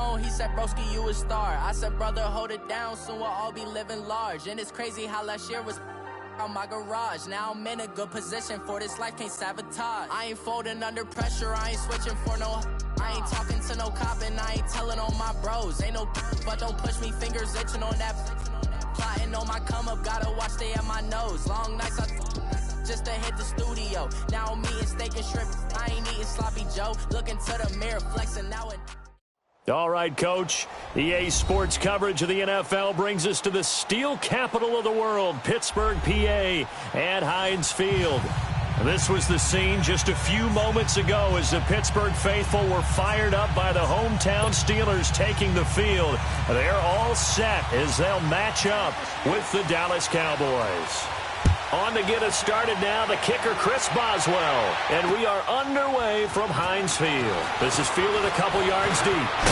phone, he said, broski, you a star. I said, brother, hold it down, soon we'll all be living large. And it's crazy how last year was out my garage. Now I'm in a good position for this life, can't sabotage. I ain't folding under pressure, I ain't switching for no. I ain't talking to no cop and I ain't telling on my bros. Ain't no but don't push me, fingers itching on that. Plotting on my come up, gotta watch stay at my nose. Long nights I just to hit the studio. Now I'm eating steak and shrimp, I ain't eating sloppy Joe. Looking to the mirror, flexing now and. All right, Coach. EA Sports coverage of the NFL brings us to the steel capital of the world, Pittsburgh, PA, at Heinz Field. This was the scene just a few moments ago as the Pittsburgh faithful were fired up by the hometown Steelers taking the field. They're all set as they'll match up with the Dallas Cowboys. On to get us started now, the kicker, Chris Boswell. And we are underway from Heinz Field. This is fielded a couple yards deep.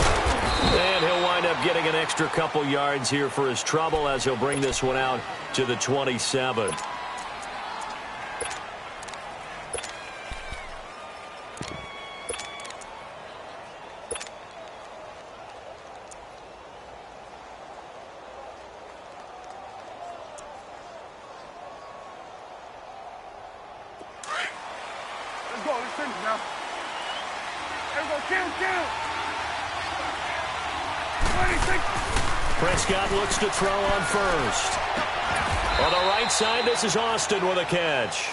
And he'll wind up getting an extra couple yards here for his trouble as he'll bring this one out to the 27. Prescott looks to throw on first. On the right side, this is Austin with a catch.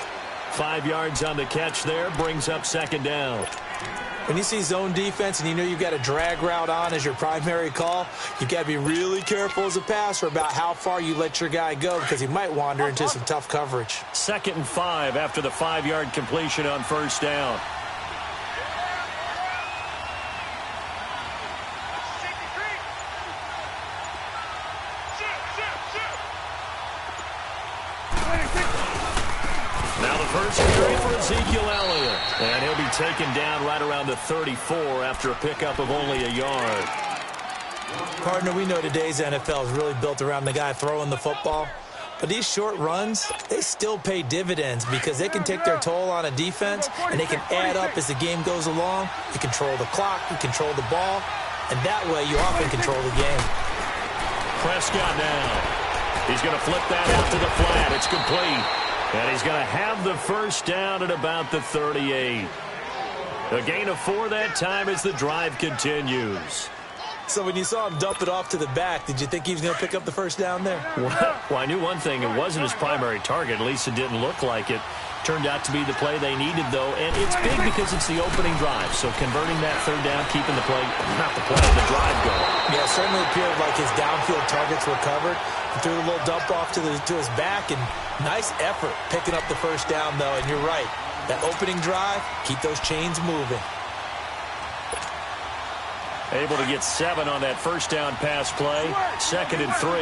5 yards on the catch there, brings up second down. When you see zone defense and you know you've got a drag route on as your primary call, you've got to be really careful as a passer about how far you let your guy go because he might wander into some tough coverage. 2nd and 5 after the 5-yard completion on first down. Ezekiel Elliott, and he'll be taken down right around the 34 after a pickup of only a yard. Partner, we know today's NFL is really built around the guy throwing the football, but these short runs, they still pay dividends because they can take their toll on a defense, and they can add up as the game goes along. You control the clock, you control the ball, and that way you often control the game. Prescott now. He's going to flip that out to the flat. It's complete. And he's going to have the first down at about the 38. A gain of 4 that time as the drive continues. So when you saw him dump it off to the back, did you think he was going to pick up the first down there? Well, I knew one thing. It wasn't his primary target. At least it didn't look like it. Turned out to be the play they needed, though. And it's big because it's the opening drive. So converting that third down, keeping the play, not the play, the drive going. Yeah, it certainly appeared like his downfield targets were covered. He threw a little dump off to his back, and nice effort picking up the first down, though. And you're right. That opening drive, keep those chains moving. Able to get 7 on that first down pass play. 2nd and 3.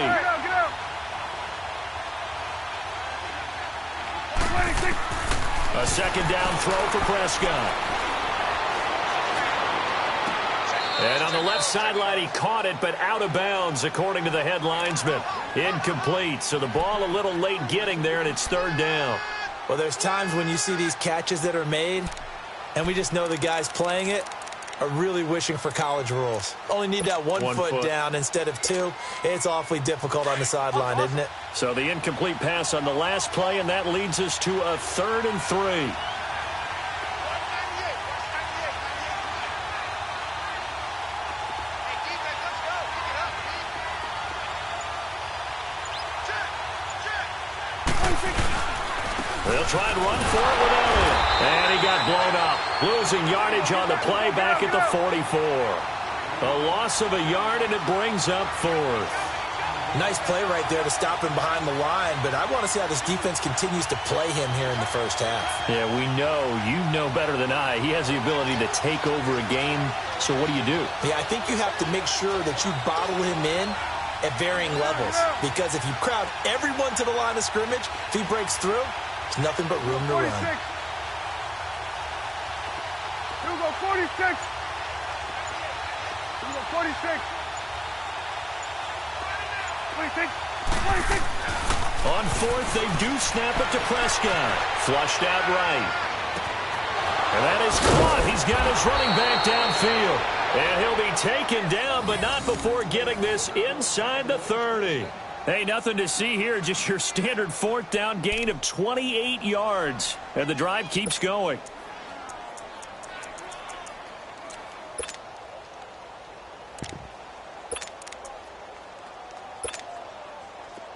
A second down throw for Prescott. And on the left sideline, he caught it, but out of bounds, according to the head linesman. Incomplete, so the ball a little late getting there, and it's 3rd down. Well, there's times when you see these catches that are made, and we just know the guys playing it are really wishing for college rules. Only need that one foot down instead of 2. It's awfully difficult on the sideline, isn't it? So the incomplete pass on the last play, and that leads us to a 3rd and 3. They'll try and run for it with Elliott. And he got blown up. Losing yardage on the play back at the 44. A loss of a yard, and it brings up 4th. Nice play right there to stop him behind the line, but I want to see how this defense continues to play him here in the first half. Yeah, we know. You know better than I. He has the ability to take over a game. So what do you do? Yeah, I think you have to make sure that you bottle him in at varying levels, because if you crowd everyone to the line of scrimmage, if he breaks through, there's nothing but room to run. Here we go, 46. Here we go, 46. 26. 26. On 4th, they do snap it to Prescott. Flushed out right. And that is caught. He's got his running back downfield. And he'll be taken down, but not before getting this inside the 30. Hey, nothing to see here, just your standard fourth down gain of 28 yards. And the drive keeps going.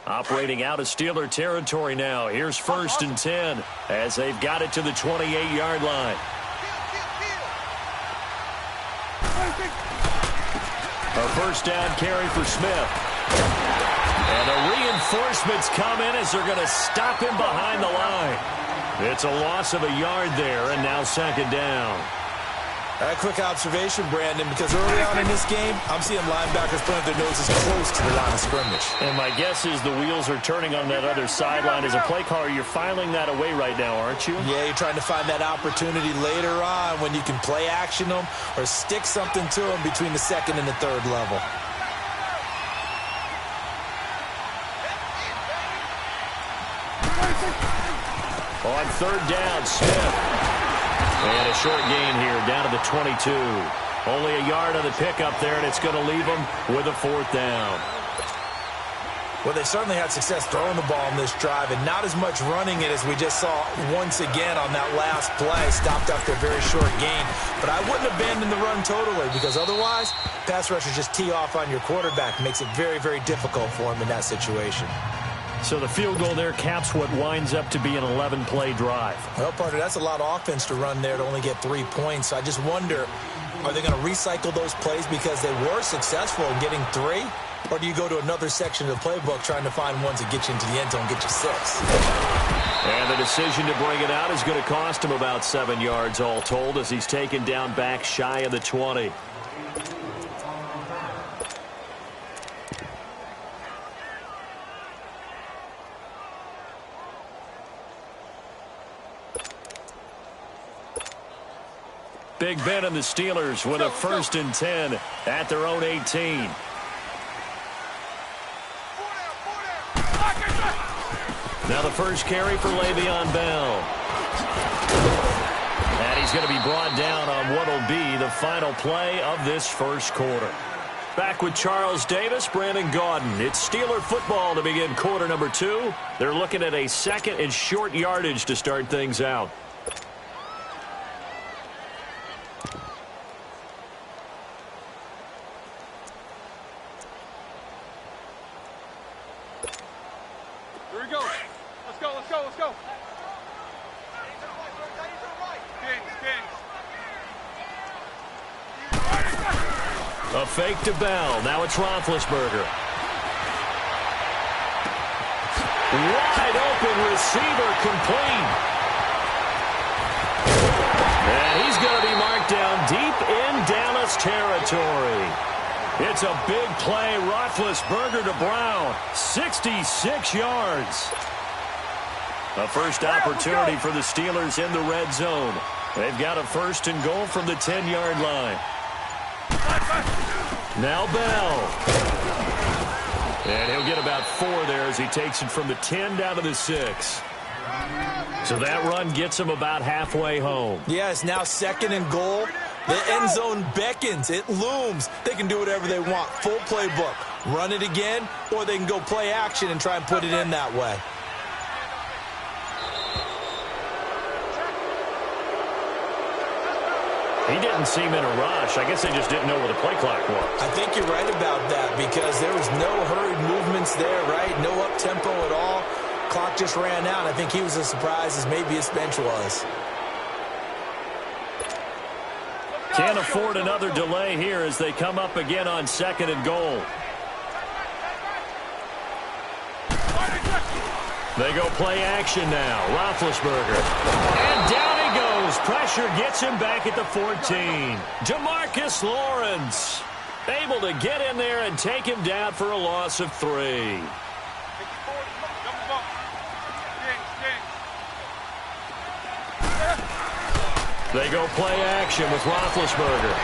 Operating out of Steeler territory now. Here's 1st and 10 as they've got it to the 28-yard line. A first down carry for Smith. And the reinforcements come in as they're going to stop him behind the line. It's a loss of a yard there, and now 2nd down. A quick observation, Brandon, because early on in this game, I'm seeing linebackers putting their noses close to the line of scrimmage. And my guess is the wheels are turning on that other sideline. As a play caller, you're filing that away right now, aren't you? Yeah, you're trying to find that opportunity later on when you can play action them or stick something to them between the 2nd and the 3rd level. On 3rd down, Smith. And a short gain here, down to the 22. Only a yard on the pickup there, and it's going to leave them with a 4th down. Well, they certainly had success throwing the ball in this drive, and not as much running it as we just saw once again on that last play. Stopped after a very short gain. But I wouldn't abandon the run totally, because otherwise, pass rushers just tee off on your quarterback. Makes it very, very difficult for him in that situation. So the field goal there caps what winds up to be an 11-play drive. Well, partner, that's a lot of offense to run there to only get 3 points. So I just wonder, are they going to recycle those plays because they were successful in getting 3? Or do you go to another section of the playbook trying to find ones that get you into the end zone and get you 6? And the decision to bring it out is going to cost him about 7 yards all told as he's taken down back shy of the 20. Big Ben and the Steelers with a 1st and 10 at their own 18. Now the first carry for Le'Veon Bell. And he's going to be brought down on what will be the final play of this first quarter. Back with Charles Davis, Brandon Gaudin. It's Steeler football to begin quarter number 2. They're looking at a 2nd and short yardage to start things out. A fake to Bell. Now it's Roethlisberger. Wide open receiver complete. And he's going to be marked down deep in Dallas territory. It's a big play. Roethlisberger to Brown. 66 yards. A first opportunity for the Steelers in the red zone. They've got a 1st and goal from the 10-yard line. Now Bell. And he'll get about 4 there as he takes it from the 10 down to the 6. So that run gets him about halfway home. Yeah, it's now 2nd and goal. The end zone beckons. It looms. They can do whatever they want. Full playbook. Run it again, or they can go play action and try and put it in that way. He didn't seem in a rush. I guess they just didn't know where the play clock was. I think you're right about that because there was no hurried movements there, right? No up-tempo at all. Clock just ran out. I think he was as surprised as maybe his bench was. Can't afford another delay here as they come up again on 2nd and goal. They go play action now. Roethlisberger. And down he goes. Pressure gets him back at the 14. Demarcus Lawrence able to get in there and take him down for a loss of 3. They go play action with Roethlisberger.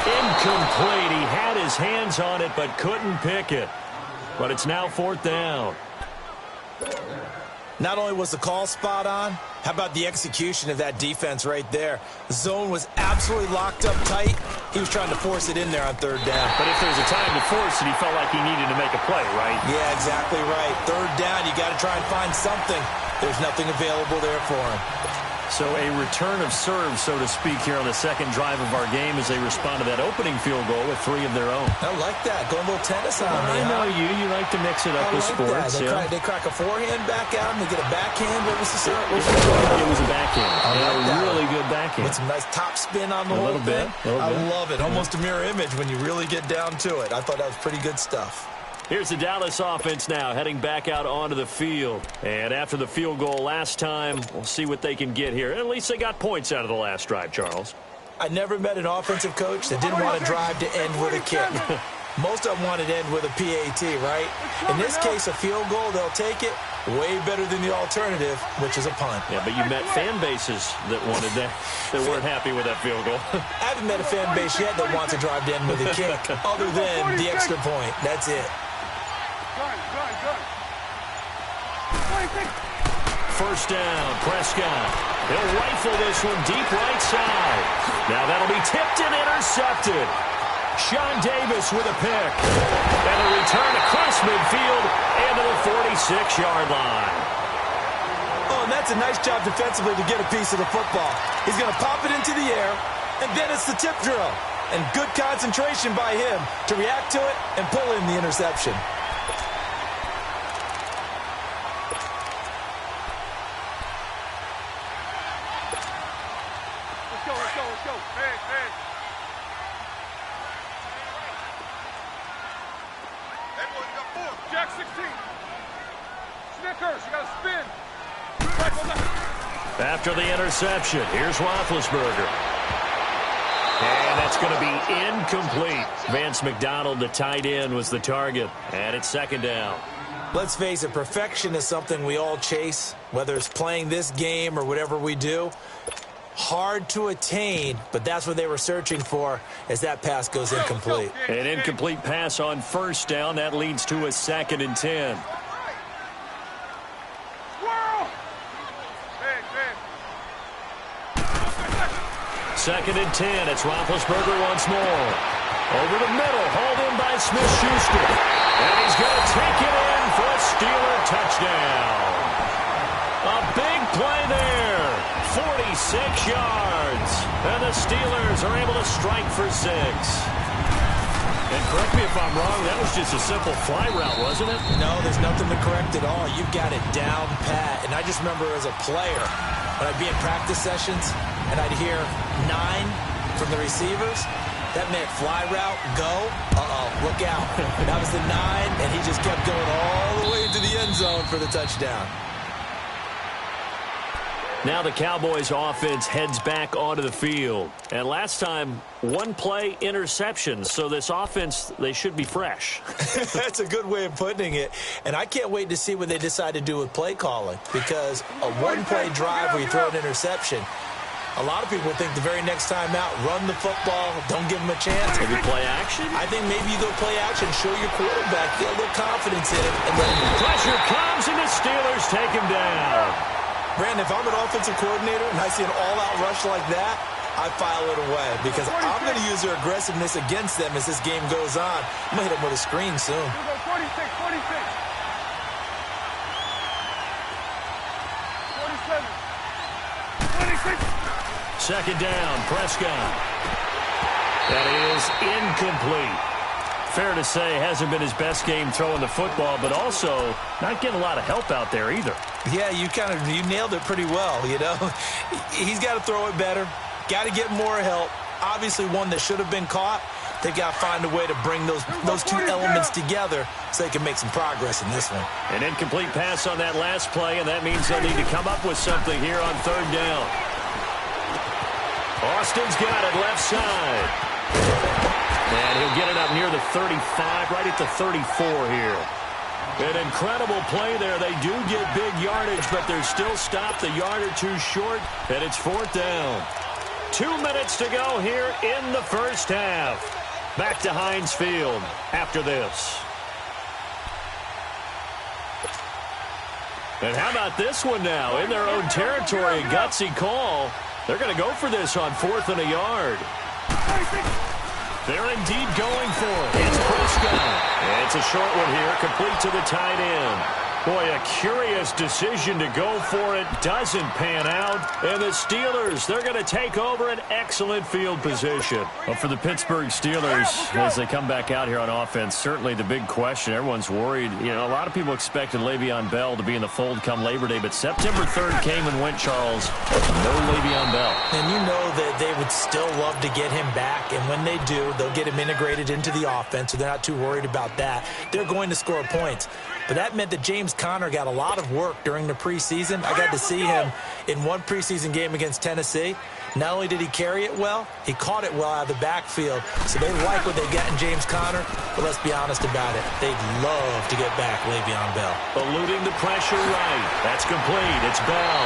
Incomplete. He had his hands on it but couldn't pick it. But it's now 4th down. Not only was the call spot on, how about the execution of that defense right there? The zone was absolutely locked up tight. He was trying to force it in there on third down. But if there's a time to force it, he felt like he needed to make a play, right? Yeah, exactly right. Third down, you got to try and find something. There's nothing available there for him. So a return of serve, so to speak, here on the second drive of our game as they respond to that opening field goal with 3 of their own. I like that. Going a little tennis on me. I know you. You like to mix it up with sports. They crack a forehand back out and they get a backhand. What was the serve? It was a backhand. A really good backhand. With some nice top spin on the whole thing. I love it. Almost a mirror image when you really get down to it. I thought that was pretty good stuff. Here's the Dallas offense now, heading back out onto the field. And after the field goal last time, we'll see what they can get here. At least they got points out of the last drive, Charles. I never met an offensive coach that didn't want to drive to end with a kick. Most of them wanted to end with a PAT, right? In this case, a field goal, they'll take it. Way better than the alternative, which is a punt. Yeah, but you met fan bases that wanted that, that weren't happy with that field goal. I haven't met a fan base yet that wants to drive to end with a kick, other than the extra point. That's it. First down, Prescott. He'll rifle this one deep right side. Now that'll be tipped and intercepted. Sean Davis with a pick. And a return across midfield and to the 46-yard line. Oh, and that's a nice job defensively to get a piece of the football. He's going to pop it into the air, and then it's the tip drill. And good concentration by him to react to it and pull in the interception. Let's go. Hey. Jack 16. Snickers, you got to spin. After the interception, here's Roethlisberger. And that's going to be incomplete. Vance McDonald, the tight end, was the target. And it's second down. Let's face it, perfection is something we all chase, whether it's playing this game or whatever we do. Hard to attain, but that's what they were searching for as that pass goes incomplete. An incomplete pass on first down. That leads to a 2nd and 10. Second and 10. It's Roethlisberger once more. Over the middle, hauled in by Smith-Schuster. And he's going to take it in for a Steeler touchdown. A big play there. 46 yards. And the Steelers are able to strike for 6. And correct me if I'm wrong, that was just a simple fly route, wasn't it? No, there's nothing to correct at all. You've got it down pat. And I just remember as a player, when I'd be in practice sessions, and I'd hear 9 from the receivers, that meant fly route, go, look out. That was the 9, and he just kept going all the way into the end zone for the touchdown. Now the Cowboys offense heads back onto the field. And last time, 1 play interception. So this offense, they should be fresh. That's a good way of putting it. And I can't wait to see what they decide to do with play calling. Because a 1-play drive where you throw an interception, a lot of people think the very next time out, run the football, don't give them a chance. Maybe play action? I think maybe you go play action, show your quarterback, get a little confidence in it. And then pressure comes, and the Steelers take him down. Brandon, if I'm an offensive coordinator and I see an all-out rush like that, I file it away because I'm going to use their aggressiveness against them as this game goes on. I'm going to hit them with a screen soon. 46. 47. 26. Second down, Prescott. That is incomplete. Fair to say, hasn't been his best game throwing the football, but also not getting a lot of help out there either. Yeah, you nailed it pretty well, you know. He's got to throw it better, got to get more help. Obviously one that should have been caught. They've got to find a way to bring those 2 elements together so they can make some progress in this one. An incomplete pass on that last play, and that means they'll need to come up with something here on third down. Austin's got it left side. And he'll get it up near the 35, right at the 34 here. An incredible play there. They do get big yardage, but they're still stopped a yard or 2 short, and it's 4th down. 2 minutes to go here in the first half. Back to Heinz Field after this. And how about this one now? In their own territory, a gutsy call. They're going to go for this on 4th and a yard. They're indeed going for it. It's Prescott. It's a short one here, complete to the tight end. Boy, a curious decision to go for it. Doesn't pan out. And the Steelers, they're going to take over an excellent field position. Well, for the Pittsburgh Steelers, as they come back out here on offense, certainly the big question, everyone's worried. You know, a lot of people expected Le'Veon Bell to be in the fold come Labor Day, but September 3rd came and went, Charles. No Le'Veon Bell. And you know that they would still love to get him back, and when they do, they'll get him integrated into the offense, so they're not too worried about that. They're going to score points. But that meant that James Conner got a lot of work during the preseason. I got to see him in one preseason game against Tennessee. Not only did he carry it well, he caught it well out of the backfield. So they like what they get in James Conner, but let's be honest about it. They'd love to get back Le'Veon Bell. Eluding the pressure right. That's complete. It's Bell.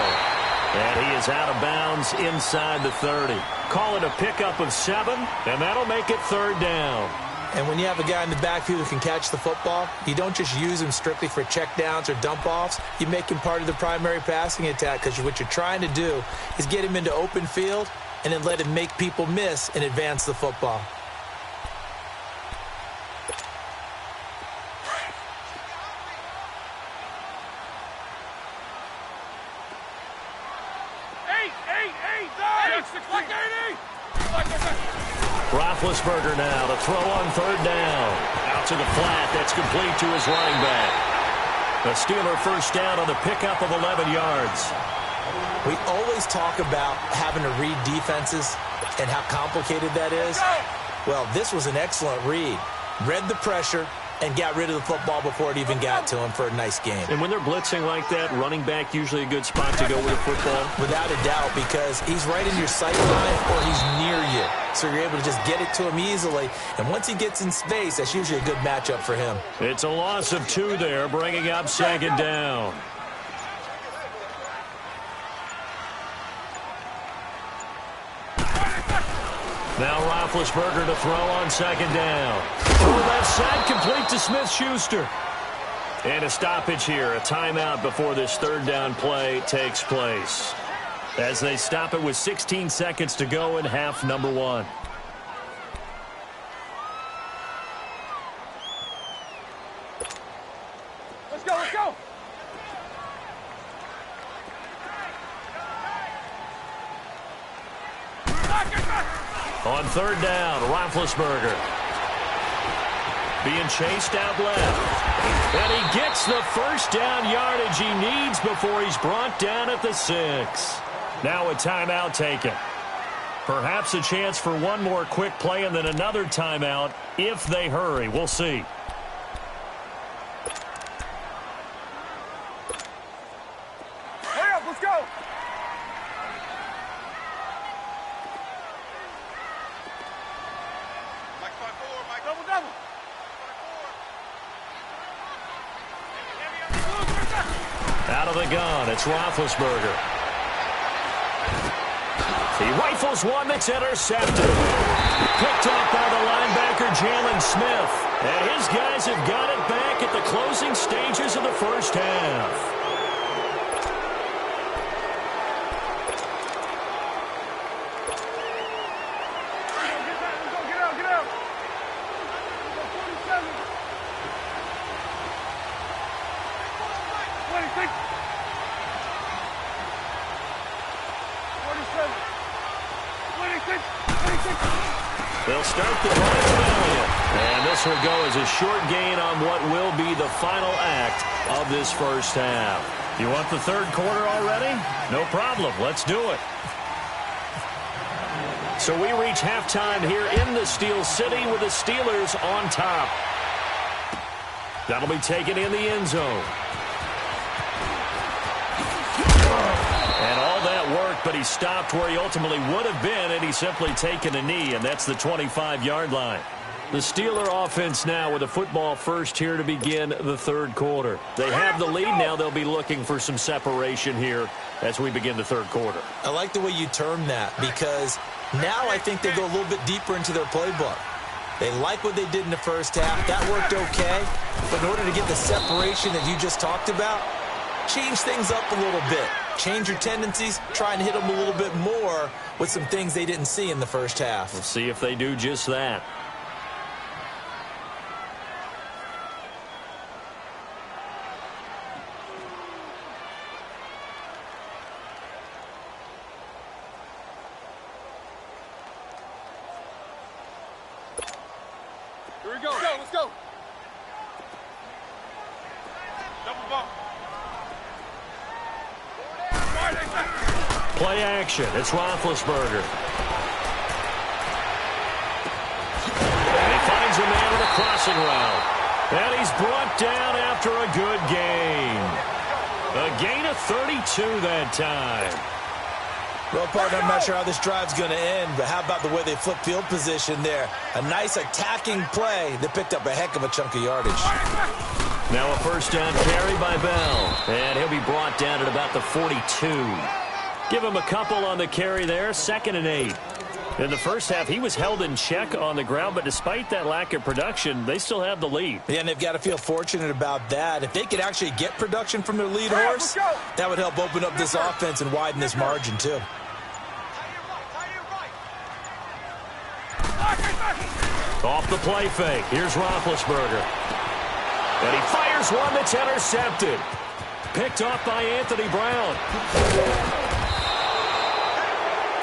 And he is out of bounds inside the 30. Call it a pickup of 7, and that'll make it 3rd down. And when you have a guy in the backfield who can catch the football, you don't just use him strictly for checkdowns or dump-offs. You make him part of the primary passing attack, because what you're trying to do is get him into open field and then let him make people miss and advance the football. Roethlisberger now to throw on 3rd down. Out to the flat. That's complete to his running back. The Steeler first down on the pickup of 11 yards. We always talk about having to read defenses and how complicated that is. Well, this was an excellent read. Read the pressure and got rid of the football before it even got to him for a nice game. And when they're blitzing like that, running back usually a good spot to go with the football? Without a doubt, because he's right in your sight line or he's near you. So you're able to just get it to him easily. And once he gets in space, that's usually a good matchup for him. It's a loss of 2 there, bringing up 2nd down. Now Roethlisberger to throw on 2nd down. Left side complete to Smith-Schuster. And a stoppage here, a timeout before this 3rd down play takes place. As they stop it with 16 seconds to go in half number 1. Let's go, let's go. On 3rd down, Roethlisberger. Being chased out left. And he gets the first down yardage he needs before he's brought down at the 6. Now a timeout taken. Perhaps a chance for one more quick play and then another timeout if they hurry. We'll see. Hurry up, let's go. Double. Out of the gun, it's Roethlisberger. He rifles one that's intercepted. Picked up by the linebacker, Jalen Smith. And his guys have got it back at the closing stages of the first half. They'll start the drive with Elliott. And this will go as a short gain on what will be the final act of this first half. You want the 3rd quarter already? No problem. Let's do it. So we reach halftime here in the Steel City with the Steelers on top. That'll be taken in the end zone. And all that work, but he stopped where he ultimately would have been, and he's simply taken a knee, and that's the 25-yard line. The Steeler offense now with the football first here to begin the 3rd quarter. They have the lead. Now they'll be looking for some separation here as we begin the 3rd quarter. I like the way you term that, because now I think they go a little bit deeper into their playbook. They like what they did in the first half. That worked okay. But in order to get the separation that you just talked about, change things up a little bit. Change your tendencies, try and hit them a little bit more with some things they didn't see in the first half. We'll see if they do just that. Here we go. Let's go. Double bump. Play action. It's Roethlisberger. And he finds a man with a crossing route. And he's brought down after a good gain. A gain of 32 that time. Well, partner, I'm not sure how this drive's going to end, but how about the way they flip field position there? A nice attacking play that picked up a heck of a chunk of yardage. Now a first down carry by Bell. And he'll be brought down at about the 42. Give him a couple on the carry there, 2nd and 8. In the first half, he was held in check on the ground, but despite that lack of production, they still have the lead. Yeah, and they've got to feel fortunate about that. If they could actually get production from their lead horse, that would help open up this offense and widen this margin, too. Off the play fake. Here's Roethlisberger. And he fires one that's intercepted. Picked off by Anthony Brown.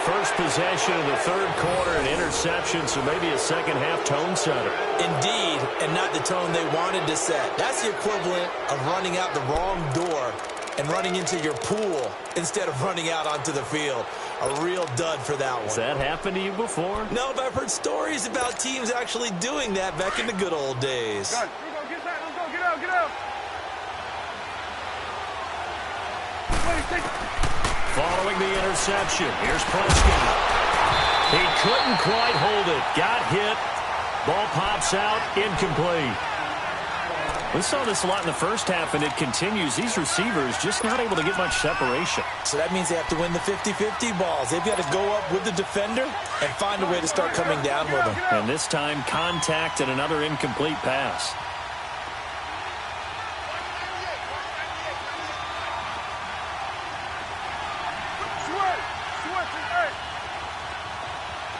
First possession of the third quarter, an interception, so maybe a second-half tone setter. Indeed, and not the tone they wanted to set. That's the equivalent of running out the wrong door and running into your pool instead of running out onto the field. A real dud for that one. Has that happened to you before? No, but I've heard stories about teams actually doing that back in the good old days. Here we go. Get that. Let's go. Get out. Get out. Following the interception, here's Prescott. He couldn't quite hold it. Got hit. Ball pops out. Incomplete. We saw this a lot in the first half, and it continues. These receivers just not able to get much separation. So that means they have to win the 50-50 balls. They've got to go up with the defender and find a way to start coming down with them. And this time, contact and another incomplete pass.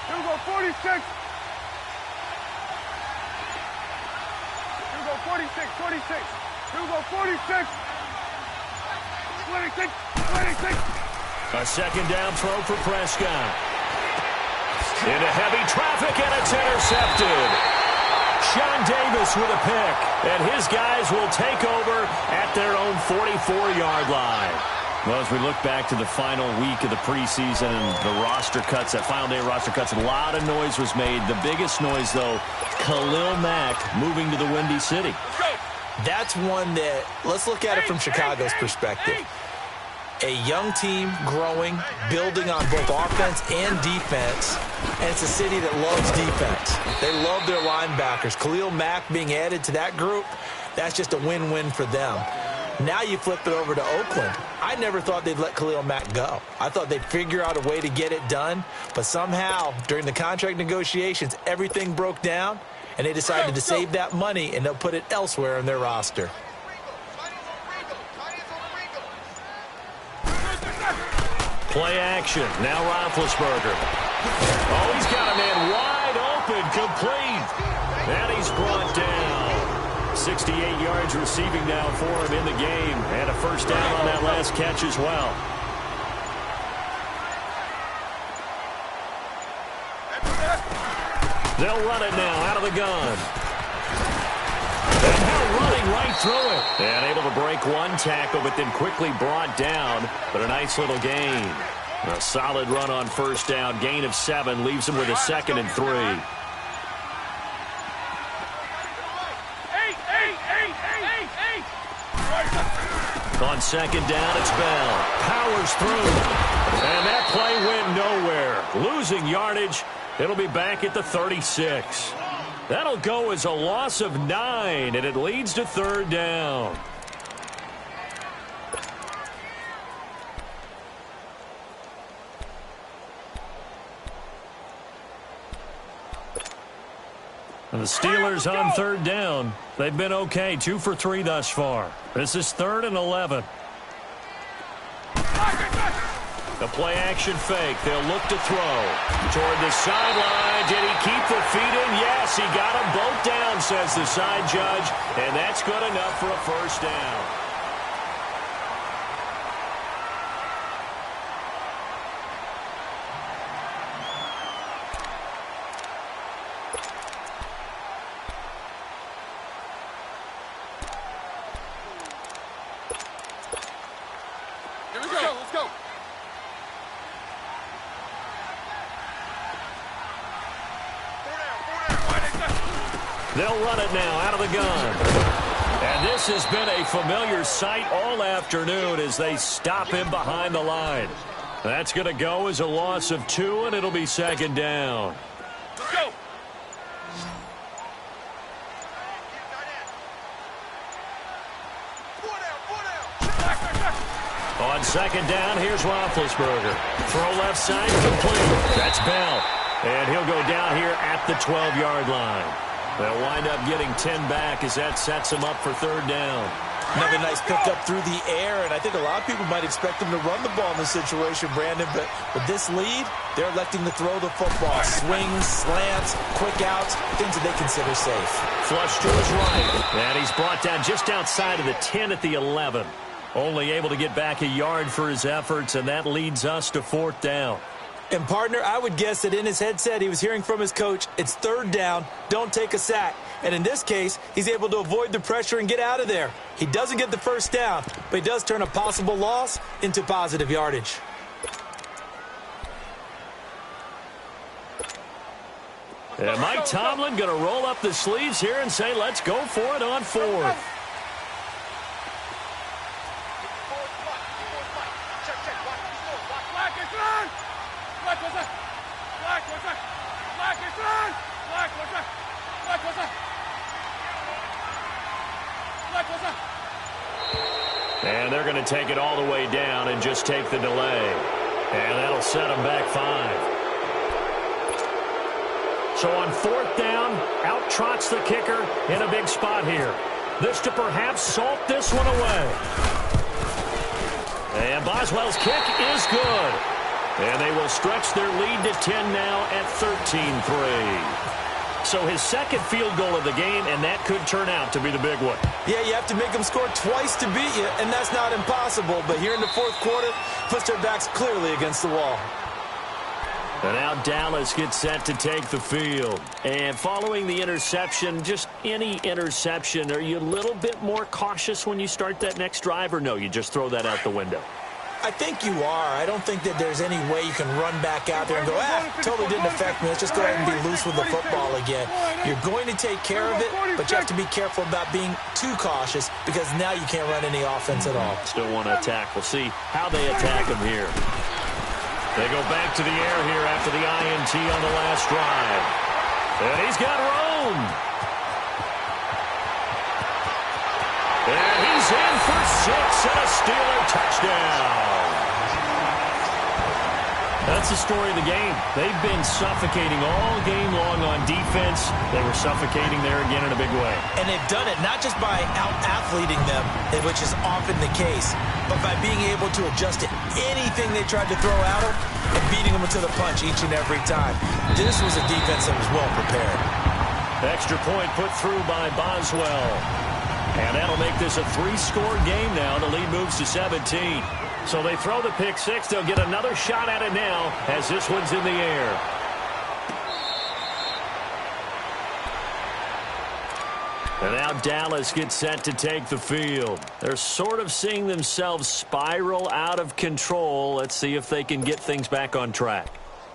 Here we go, 46. 46. Here we go, 46. 26. A second down throw for Prescott. Into heavy traffic, and it's intercepted. Sean Davis with a pick, and his guys will take over at their own 44-yard line. Well, as we look back to the final week of the preseason and the roster cuts, that final day of roster cuts, a lot of noise was made. The biggest noise, though, Khalil Mack moving to the Windy City. That's one that, let's look at it from Chicago's perspective. A young team growing, building on both offense and defense, and it's a city that loves defense. They love their linebackers. Khalil Mack being added to that group, that's just a win-win for them. Now you flip it over to Oakland. I never thought they'd let Khalil Mack go. I thought they'd figure out a way to get it done, but somehow, during the contract negotiations, everything broke down, and they decided to save that money, and they'll put it elsewhere in their roster. Play action. Now Roethlisberger. Oh, he's got a man wide open, complete. And he's brought down. 68 yards receiving now for him in the game. And a first down on that last catch as well. They'll run it now out of the gun. And now running right through it. And able to break one tackle, but then quickly brought down. But a nice little gain. A solid run on first down. Gain of 7 leaves him with a 2nd and 3. On second down, it's Bell. Powers through. And that play went nowhere. Losing yardage. It'll be back at the 36. That'll go as a loss of 9, and it leads to third down. And the Steelers on third down. They've been okay, 2 for 3 thus far. This is 3rd and 11. The play-action fake. They'll look to throw. Toward the sideline. Did he keep the feet in? Yes, he got them both down, says the side judge. And that's good enough for a first down. They'll run it now out of the gun. And this has been a familiar sight all afternoon as they stop him behind the line. That's going to go as a loss of 2, and it'll be second down. Go! On second down, here's Roethlisberger. Throw left side, complete. That's Bell. And he'll go down here at the 12-yard line. They'll wind up getting 10 back as that sets them up for third down. Another nice pickup through the air, and I think a lot of people might expect him to run the ball in this situation, Brandon, but with this lead, they're electing to throw the football. Swings, slants, quick outs, things that they consider safe. Flush to his right, and he's brought down just outside of the 10 at the 11. Only able to get back a yard for his efforts, and that leads us to fourth down. And, partner, I would guess that in his headset he was hearing from his coach, it's third down, don't take a sack. And in this case, he's able to avoid the pressure and get out of there. He doesn't get the first down, but he does turn a possible loss into positive yardage. And Mike Tomlin going to roll up the sleeves here and say, let's go for it on fourth. And they're going to take it all the way down and just take the delay. And that'll set them back 5. So on fourth down, out trots the kicker in a big spot here. This to perhaps salt this one away. And Boswell's kick is good. And they will stretch their lead to 10 now at 13-3. So his second field goal of the game, and that could turn out to be the big one. Yeah, you have to make them score twice to beat you, and that's not impossible. But here in the fourth quarter, puts their backs clearly against the wall. And now Dallas gets set to take the field. And following the interception, just any interception, are you a little bit more cautious when you start that next drive, or no, you just throw that out the window? I think you are. I don't think that there's any way you can run back out there and go, totally didn't affect me. Let's just go ahead and be loose with the football again. You're going to take care of it, but you have to be careful about being too cautious because now you can't run any offense at all. Still want to attack. We'll see how they attack him here. They go back to the air here after the INT on the last drive. And he's got room. And he's in for 6 and a Steeler touchdown. That's the story of the game. They've been suffocating all game long on defense. They were suffocating there again in a big way. And they've done it not just by out-athleting them, which is often the case, but by being able to adjust to anything they tried to throw at them and beating them to the punch each and every time. This was a defense that was well prepared. Extra point put through by Boswell. And that'll make this a 3-score game now. The lead moves to 17. So they throw the pick 6. They'll get another shot at it now as this one's in the air. And now Dallas gets set to take the field. They're sort of seeing themselves spiral out of control. Let's see if they can get things back on track.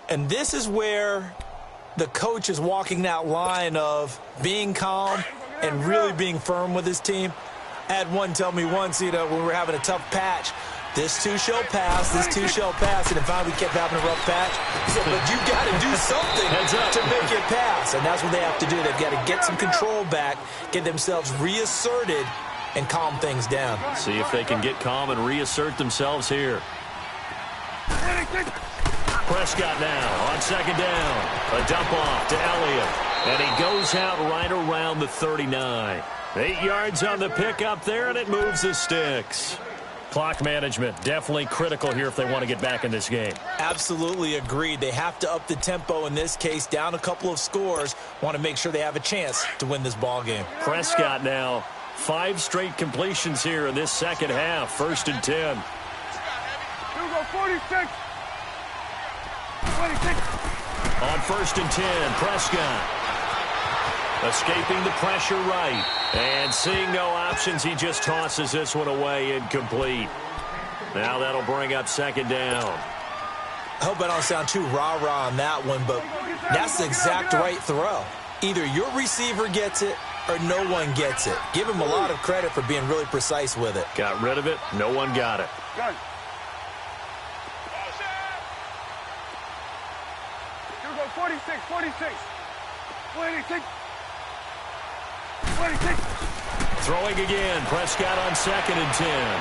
And this is where the coach is walking that line of being calm and really being firm with his team. I had one tell me once, when we were having a tough patch, this too shall pass, this too shall pass. And if we kept having a rough patch, he said, but you got to do something to make it pass. And that's what they have to do. They've got to get some control back, get themselves reasserted, and calm things down. See if they can get calm and reassert themselves here. Prescott now on second down. A dump off to Elliott. And he goes out right around the 39. 8 yards on the pickup there, and it moves the sticks. Clock management, definitely critical here if they want to get back in this game. Absolutely agreed. They have to up the tempo in this case, down a couple of scores. Want to make sure they have a chance to win this ball game. Prescott now, 5 straight completions here in this second half. 1st and 10. Hugo, 46. 26. On 1st and 10, Prescott. Escaping the pressure right. And seeing no options, he just tosses this one away, incomplete. Now that'll bring up 2nd down. I hope I don't sound too rah-rah on that one, but that's the exact right throw. Either your receiver gets it or no one gets it. Give him a lot of credit for being really precise with it. Got rid of it. No one got it. Gun. Hugo, 46, 46. 26. 26. Throwing again. Prescott on 2nd and 10.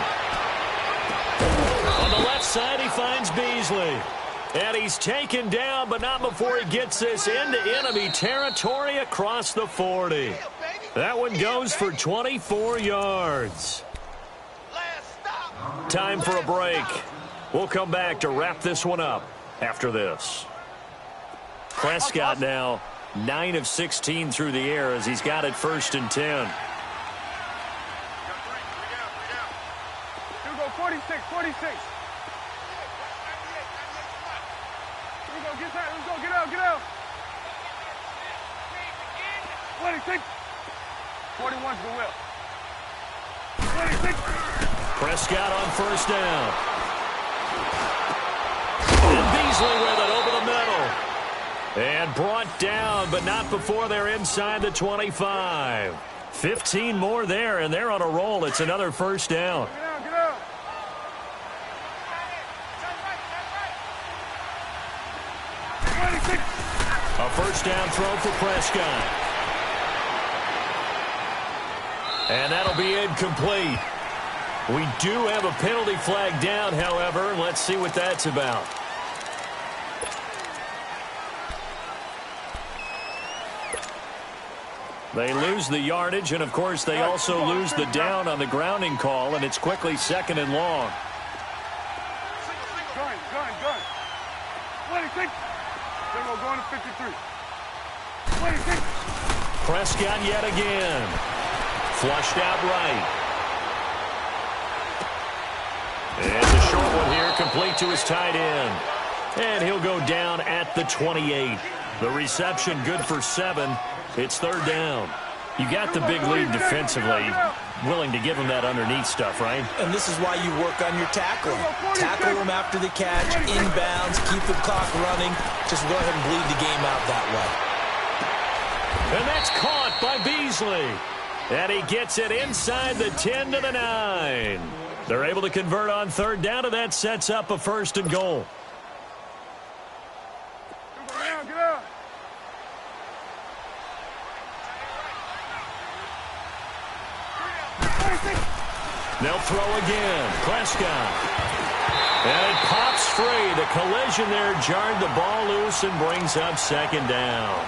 On the left side, he finds Beasley. And he's taken down, but not before he gets this into enemy territory across the 40. That one goes for 24 yards. Time for a break. We'll come back to wrap this one up after this. Prescott now 9 of 16 through the air as he's got it 1st and 10. Hugo, 46, 46. Hugo, get that. Let's go. Get out, get out. 26. 41's the whip. 26. Prescott on 1st down. And Beasley with it over the middle. And brought down, but not before they're inside the 25. 15 more there, and they're on a roll. It's another 1st down. Get out, get out. A 1st down throw for Prescott. And that'll be incomplete. We do have a penalty flag down, however. Let's see what that's about. They lose the yardage, and, of course, they also lose the down on the grounding call, and it's quickly 2nd and long. Gun. 26. Then we're going to 53. 26. Prescott yet again. Flushed out right. And the short one here, complete to his tight end. And he'll go down at the 28. The reception good for 7. It's 3rd down. You got the big lead defensively, willing to give him that underneath stuff, right? And this is why you work on your tackling. Tackle him after the catch, inbounds, keep the clock running. Just go ahead and bleed the game out that way. And that's caught by Beasley. And he gets it inside the 10 to the 9. They're able to convert on 3rd down, and that sets up a 1st and goal. Get out. They'll throw again. Prescott. And it pops free. The collision there jarred the ball loose and brings up 2nd down.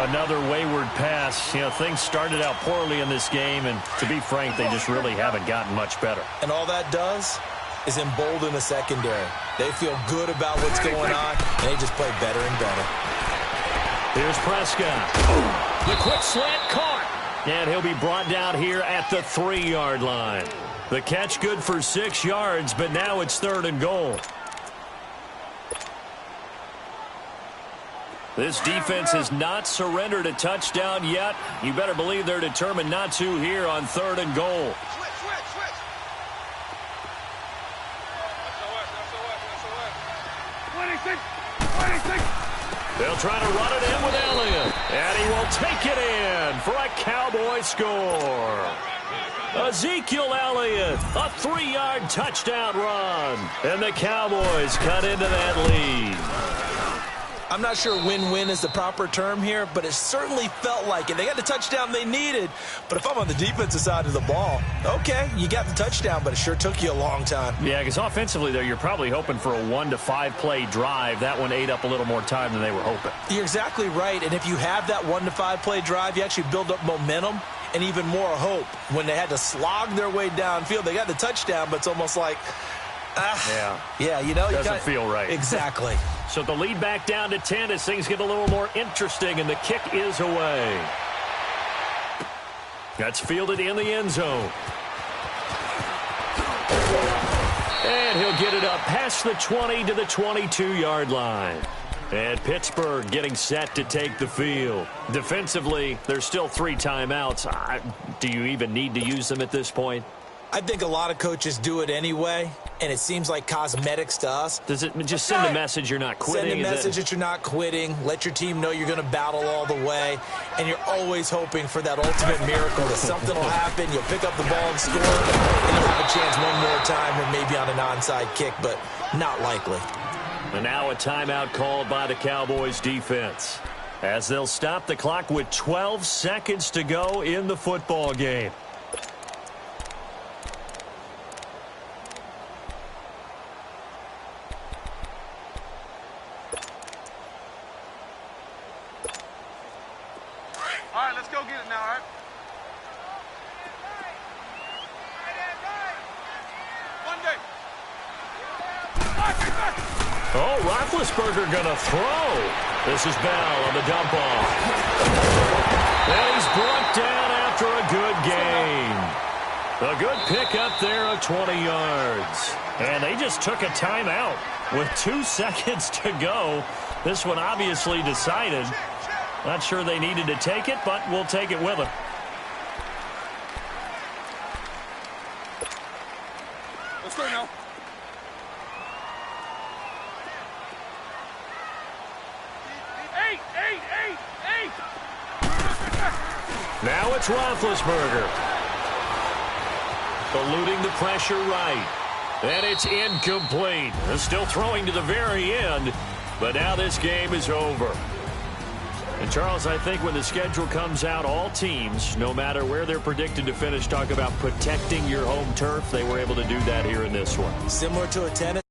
Another wayward pass. You know, things started out poorly in this game, and to be frank, they just really haven't gotten much better. And all that does is embolden the secondary. They feel good about what's going on, and they just play better and better. Here's Prescott. The quick slant caught. And he'll be brought down here at the 3-yard line. The catch good for 6 yards, but now it's 3rd and goal. This defense has not surrendered a touchdown yet. You better believe they're determined not to here on 3rd and goal. They'll try to run it in with Elliott. And he will take it in for a Cowboy score. Ezekiel Elliott, a 3-yard touchdown run. And the Cowboys cut into that lead. I'm not sure win-win is the proper term here, but it certainly felt like it. They got the touchdown they needed, but if I'm on the defensive side of the ball, okay, you got the touchdown, but it sure took you a long time. Yeah, because offensively, though, you're probably hoping for a 1 to 5 play drive. That one ate up a little more time than they were hoping. You're exactly right, and if you have that 1 to 5 play drive, you actually build up momentum, and even more hope when they had to slog their way downfield. They got the touchdown, but it's almost like, yeah, you know. Doesn't feel right. Exactly. So the lead back down to 10 as things get a little more interesting, and the kick is away. That's fielded in the end zone. And he'll get it up past the 20 to the 22-yard line. And Pittsburgh getting set to take the field. Defensively, there's still 3 timeouts. Do you even need to use them at this point? I think a lot of coaches do it anyway, and it seems like cosmetics to us. Does it just send a message you're not quitting? Send a message that you're not quitting. Let your team know you're going to battle all the way, and you're always hoping for that ultimate miracle that something will happen, you'll pick up the ball and score, and you'll have a chance one more time or maybe on an onside kick, but not likely. And now a timeout called by the Cowboys defense as they'll stop the clock with 12 seconds to go in the football game. All right, let's go get it now, all right? One day. Oh, Roethlisberger going to throw. This is Bell on the dump off. And he's brought down after a good gain. A good pickup there of 20 yards. And they just took a timeout with 2 seconds to go. This one obviously decided. Not sure they needed to take it, but we'll take it with them. Let's go now. Eight. Now it's Roethlisberger. Eluding the pressure right. And it's incomplete. They're still throwing to the very end, but now this game is over. And, Charles, I think when the schedule comes out, all teams, no matter where they're predicted to finish, talk about protecting your home turf. They were able to do that here in this one. Similar to a tennis